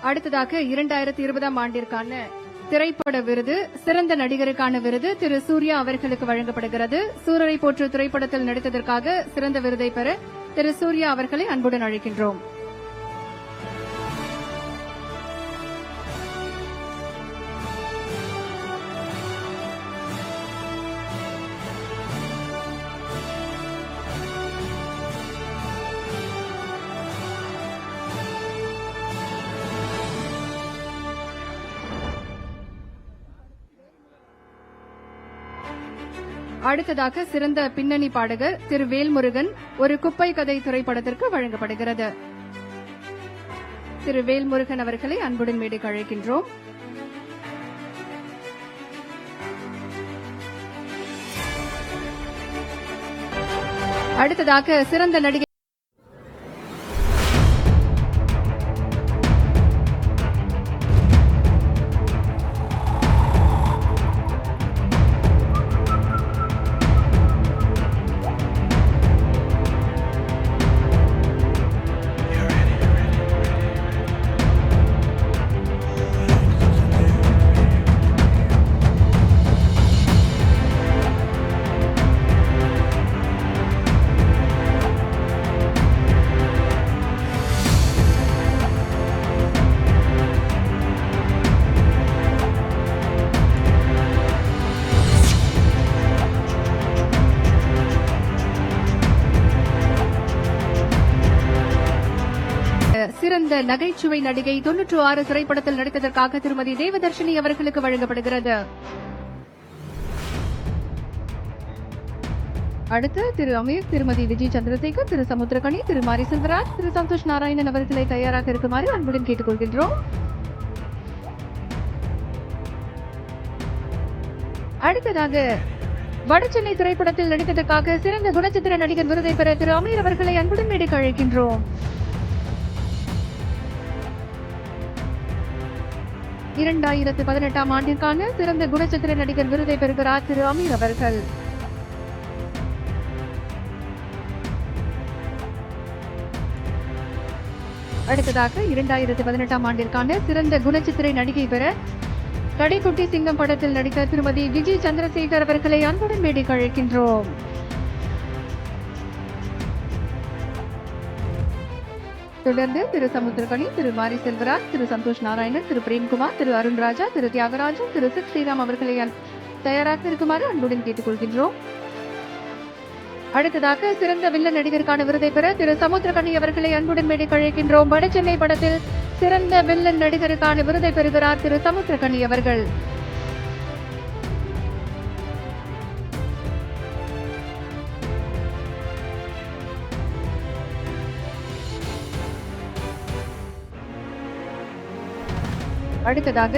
அடுத்ததாக 2020ஆம் ஆண்டிற்கான திரைப்பட விருது, சிறந்த நடிகருக்கான விருது திரு சூர்யா அவர்களுக்கு வழங்கப்படுகிறது. சூரரை போற்று திரைப்படத்தில் நடித்ததற்காக சிறந்த விருதை பெற திரு சூர்யா அவர்களை அன்புடன் அழைக்கின்றோம். அடுத்ததாக சிறந்த பின்னணி பாடகர் திரு வேல்முருகன் ஒரு குப்பை கதை திரைப்படத்திற்கு வழங்கப்படுகிறது. திரு வேல்முருகன் அவர்களை அன்புடன் மேடைக்கு அழைக்கின்றோம். அடுத்ததாக சிறந்த நடிகை சிறந்த நகைச்சுவை நடிகை 96 திரைப்படத்தில் நடித்ததற்காக திருமதி தேவதர்ஷினி அவர்களுக்கு வழங்கப்படுகிறது. அடுத்து திரு அமீர், திருமதி விஜய் சந்திரசேகர், திரு சமுத்திரகனி, திரு மாரி செல்வராஜ், திரு சந்தோஷ் நாராயணன் அவர்களை தயாராக இருக்குமாறு அன்புடன் கேட்டுக் கொள்கின்றோம். அடுத்ததாக வடசென்னை திரைப்படத்தில் நடித்ததற்காக சிறந்த குணச்சித்திர நடிகர் விருதை பெற திரு அமீர் அவர்களை அன்புடன் மேடைக்கு அழைக்கின்றோம். 2018ஆம் ஆண்டிற்கான சிறந்த குணச்சித்திர நடிகர் விருதை பெறுகிறார் திரு அமீர் அவர்கள். அடுத்ததாக 2018ஆம் ஆண்டிற்கான சிறந்த குணச்சித்திரை நடிகை பெற கடைக்குட்டி சிங்கம் படத்தில் நடித்த திருமதி விஜய் சந்திரசேகர் அவர்களை அன்புடன் மேடைக்கு அழைக்கின்றோம். தொடர்ந்து திரு சமுத்திரகனி, திரு மாரி செல்வராஜ், திரு சந்தோஷ் நாராயணன், திரு பிரேம்குமார், திரு அருண்ராஜா, திரு தியாகராஜன், திரு சித் ஸ்ரீராம் அவர்களை தயாராக இருக்குமாறு அன்புடன் கேட்டுக் கொள்கின்றோம். அடுத்ததாக சிறந்த வில்லன் நடிகருக்கான விருதை பெற திரு சமுத்திரகனி அவர்களை அன்புடன் மேடைக்கு அழைக்கின்றோம். வடசென்னை படத்தில் சிறந்த வில்லன் நடிகருக்கான விருதை பெறுகிறார் திரு சமுத்திரகனி அவர்கள். அடுத்ததாக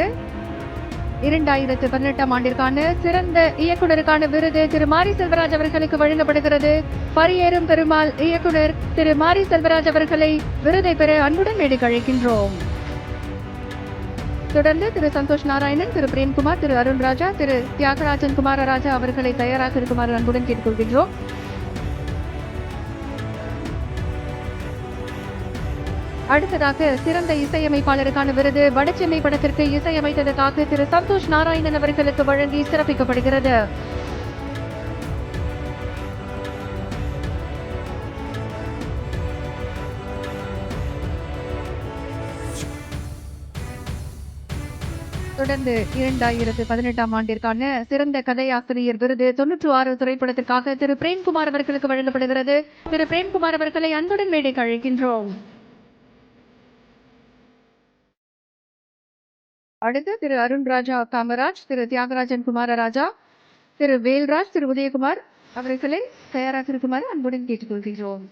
2018ஆம் ஆண்டிற்கான சிறந்த இயக்குநருக்கான விருது திரு மாரி செல்வராஜ் அவர்களுக்கு வழங்கப்படுகிறது. பரியேறும் பெருமாள் இயக்குனர் திரு மாரி செல்வராஜ் அவர்களை விருதை பெற அன்புடன் மேடைக்கு அழைக்கின்றோம். தொடர்ந்து திரு சந்தோஷ் நாராயணன், திரு பிரேம்குமார், திரு அருண்ராஜா, திரு தியாகராஜன் குமாரராஜா அவர்களை தயாராக இருக்குமாறு அன்புடன் கேட்டுக்கொள்கின்றோம். அடுத்ததாக சிறந்த இசையமைப்பாளருக்கான விருது வடசென்னை படத்திற்கு இசையமைத்ததற்காக திரு சந்தோஷ் நாராயணன் அவர்களுக்கு வழங்கி சிறப்பிக்கப்படுகிறது. தொடர்ந்து 2018ஆம் ஆண்டிற்கான சிறந்த கதையாசிரியர் விருது 96 திரைப்படத்திற்காக திரு பிரேம்குமார் அவர்களுக்கு வழங்கப்படுகிறது. திரு பிரேம்குமார் அவர்களை அன்புடன் மேடைக்கு அழைக்கின்றோம். அடுத்து திரு அருண்ராஜா காமராஜ், திரு தியாகராஜன் குமாரராஜா, திரு வேல்ராஜ், திரு உதயகுமார் அவர்களை தயாராக இருக்குமாறு அன்புடன் கேட்டுக்கொள்கிறோம்.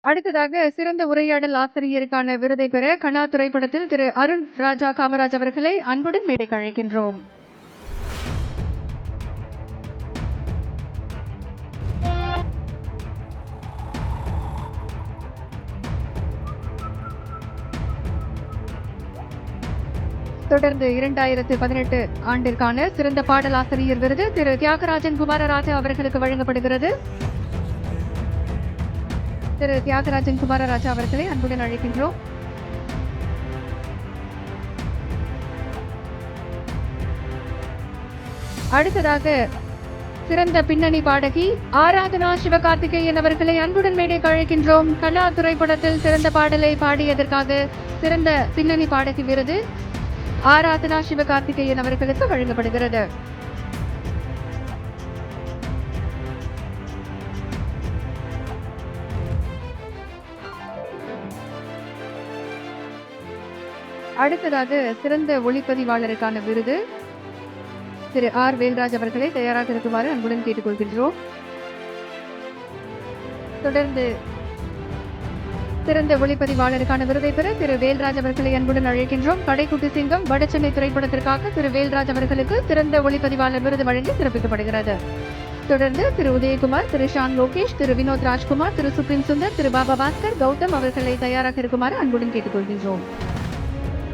அடுத்ததாக சிறந்த உரையாடல் ஆசிரியருக்கான விருதை பெற கனா திரைப்படத்தில் திரு அருண் ராஜா காமராஜ் அவர்களை அன்புடன் மேடைக்கு அழைக்கின்றோம். தொடர்ந்து 2018 ஆண்டிற்கான சிறந்த பாடலாசிரியர் விருது திரு தியாகராஜன் குமாரராஜா அவர்களுக்கு வழங்கப்படுகிறது. திரு தியாகராஜன் குமாரராஜா அவர்களை அன்புடன் அழைக்கின்றோம். அடுத்ததாக சிறந்த பின்னணி பாடகி ஆராதனா சிவகார்த்திகேயன் அவர்களை அன்புடன் மேடைக்கு அழைக்கின்றோம். கலா திரைப்படத்தில் சிறந்த பாடலை பாடியதற்காக சிறந்த பின்னணி பாடகி விருது ஆராதனா சிவகார்த்திகேயன் அவர்களுக்கு வழங்கப்படுகிறது. அடுத்ததாக சிறந்த ஒளிப்பதிவாளருக்கான விருது திரு ஆர் வேல்ராஜ் அவர்களை தயாராக இருக்குமாறு அன்புடன் கேட்டுக்கொள்கின்றோம். தொடர்ந்து சிறந்த ஒளிப்பதிவாளருக்கான விருதை பெற திரு வேல்ராஜ் அவர்களை அன்புடன் அழைக்கின்றோம். கடைக்குட்டி சிங்கம் வடசென்னை திரைப்படத்திற்காக திரு வேல்ராஜ் அவர்களுக்கு சிறந்த ஒளிப்பதிவாளர் விருது வழங்கி சிறப்பிக்கப்படுகிறது. தொடர்ந்து திரு உதயகுமார், திரு ஷான் லோகேஷ், திரு வினோத் ராஜ்குமார், திரு சுப்ரீம் சுந்தர், திரு பாபா பாஸ்கர், கௌதம் அவர்களை தயாராக இருக்குமாறு அன்புடன் கேட்டுக்கொள்கின்றோம்.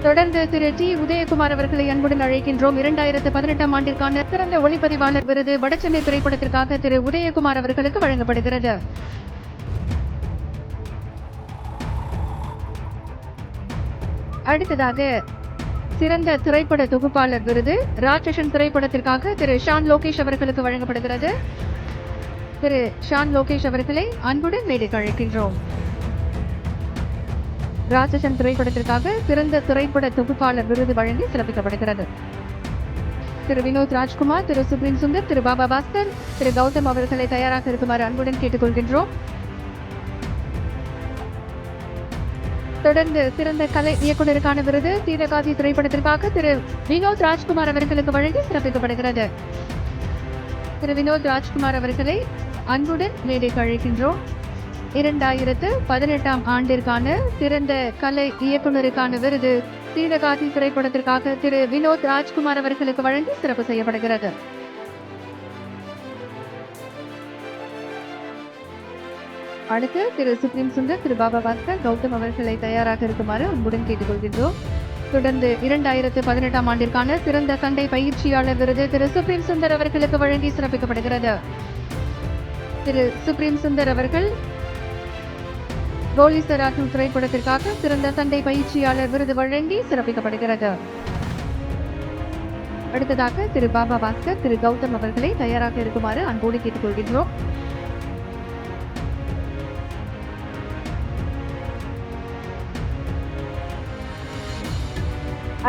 தொடர்ந்து திரு டி உதயகுமார் அவர்களை அன்புடன் அழைக்கின்றோம். 2018 ஆண்டிற்கான சிறந்த ஒளிப்பதிவாளர் விருது வடசென்னை திரைப்படத்திற்காக திரு உதயகுமார் அவர்களுக்கு வழங்கப்படுகிறது. அடுத்ததாக சிறந்த திரைப்பட தொகுப்பாளர் விருது ராட்சசன் திரைப்படத்திற்காக திரு ஷான் லோகேஷ் அவர்களுக்கு வழங்கப்படுகிறது. திரு ஷான் லோகேஷ் அவர்களை அன்புடன் மேடைக்கு அழைக்கின்றோம். ராட்சசன் திரைப்படத்திற்காக சிறந்த திரைப்பட தொகுப்பாளர் விருது வழங்கி சிறப்பிக்கப்படுகிறது. திரு வினோத் ராஜ்குமார், திரு சுப்ரீம் சுந்தர், திரு பாபா பாஸ்கர், திரு கௌதம் அவர்களை தயாராக இருக்குமாறு அன்புடன் கேட்டுக்கொள்கின்றோம். தொடர்ந்து சிறந்த கலை இயக்குநருக்கான விருது சீதகாதி திரைப்படத்திற்காக திரு வினோத் ராஜ்குமார் அவர்களுக்கு வழங்கி சிறப்பிக்கப்படுகிறது. திரு வினோத் ராஜ்குமார் அவர்களை அன்புடன் மேடைக்கு அழைக்கின்றோம். 2018 ஆண்டிற்கான சிறந்த கலை இயக்குநருக்கான விருது சீதகாதி திரைப்படத்திற்காக திரு வினோத் ராஜ்குமார் அவர்களுக்கு வழங்கி சிறப்பு செய்யப்படுகிறது. அடுத்து திரு சுப்ரீம் சுந்தர், திரு பாபா பாஸ்கர், கௌதம் அவர்களை தயாராக இருக்குமாறு அன்புடன் கேட்டுக்கொள்கின்றோம். தொடர்ந்து 2018 ஆண்டிற்கான சிறந்த சண்டை பயிற்சியாளர் விருது திரு சுப்ரீம் சுந்தர் அவர்களுக்கு வழங்கி சிறப்பிக்கப்படுகிறது. திரு சுப்ரீம் சுந்தர் அவர்கள் கோலிசராத்து திரைப்படத்திற்காக சிறந்த சண்டை பயிற்சியாளர் விருது வழங்கி சிறப்பிக்கப்படுகிறது. அடுத்ததாக திரு பாபா பாஸ்கர், திரு கௌதம் அவர்களை தயாராக இருக்குமாறு அன்போடு கேட்டுக்கொள்கின்றோம்.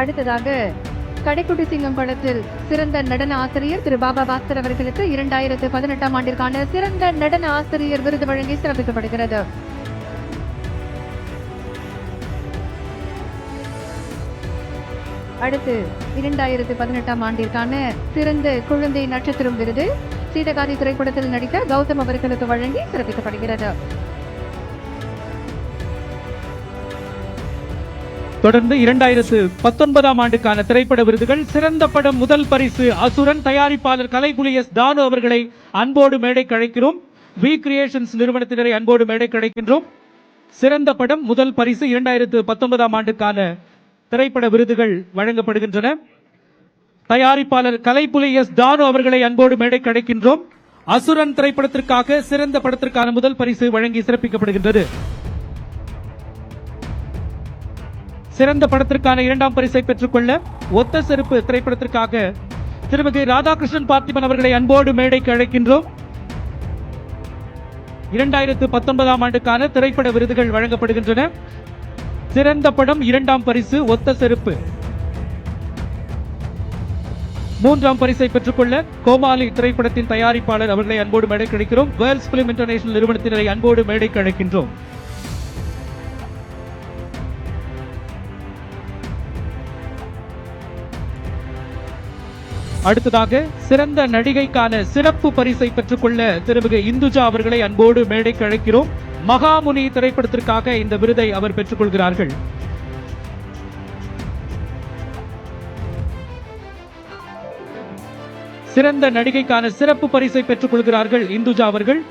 அடுத்ததாக கடைக்குட்டி சிங்கம் படத்தில் சிறந்த நடன ஆசிரியர் திரு பாபா பாஸ்கர் அவர்களுக்கு 2018 ஆண்டிற்கான சிறந்த நடன ஆசிரியர் விருது வழங்கி சிறப்பிக்கப்படுகிறது. அடுத்து 2018 ஆண்டிற்கான சிறந்த குழந்தை நட்சத்திரம் விருது சீதகாதி திரைப்படத்தில் நடித்த கௌதம் அவர்களுக்கு வழங்கி சிறப்பிக்கப்படுகிறது. தொடர்ந்து 2019 ஆண்டுக்கான திரைப்பட விருதுகள் சிறந்த படம் முதல் பரிசு அசுரன் தயாரிப்பாளர் கலைப்புலி எஸ் தானு அவர்களை அன்போடு மேடைக்கு அழைக்கிறோம். வி கிரியேஷன்ஸ் நிறுவனத்தினரை அன்போடு மேடைக்கு அழைக்கின்றோம். சிறந்த படம் முதல் பரிசு 2019 ஆண்டுக்கான திரைப்பட விருதுகள் வழங்கப்படுகின்றன. தயாரிப்பாளர் கலைப்புலி எஸ் தானு அவர்களை அன்போடு மேடைக்கு அழைக்கின்றோம். அசுரன் திரைப்படத்திற்காக சிறந்த படத்திற்கான முதல் பரிசு வழங்கி சிறப்பிக்கப்படுகின்றது. சிறந்த படத்திற்கான 2ஆம் பரிசை பெற்றுக்கொள்ள ஒத்த செருப்பு திரைப்படத்திற்காக திருமதி ராதாகிருஷ்ணன் பார்த்திபன் அவர்களை அன்போடு மேடைக்கு அழைக்கின்றோம். 2019 ஆண்டுக்கான திரைப்பட விருதுகள் வழங்கப்படுகின்றன. சிறந்த படம் 2ஆம் பரிசு ஒத்த செருப்பு. 3ஆம் பரிசை பெற்றுக்கொள்ள கோமாளி திரைப்படத்தின் தயாரிப்பாளர் அவர்களை அன்போடு மேடைக்கு அழைக்கிறோம். வேர்ல்ட்ஸ் பிலிம் இன்டர்நேஷனல் நிறுவனத்தினரை அன்போடு மேடைக்கு அழைக்கின்றோம். அடுத்ததாக சிறந்த நடிகைக்கான சிறப்பு பரிசை பெற்றுக்கொள்ள திருமிகு இந்துஜா அவர்களை அன்போடு மேடைக்கு அழைக்கிறோம். மகாமுனி திரைப்படத்திற்காக இந்த விருதை அவர் பெற்றுக்கொள்கிறார்கள். சிறந்த நடிகைக்கான சிறப்பு பரிசை பெற்றுக் கொள்கிறார்கள் இந்துஜா அவர்கள்.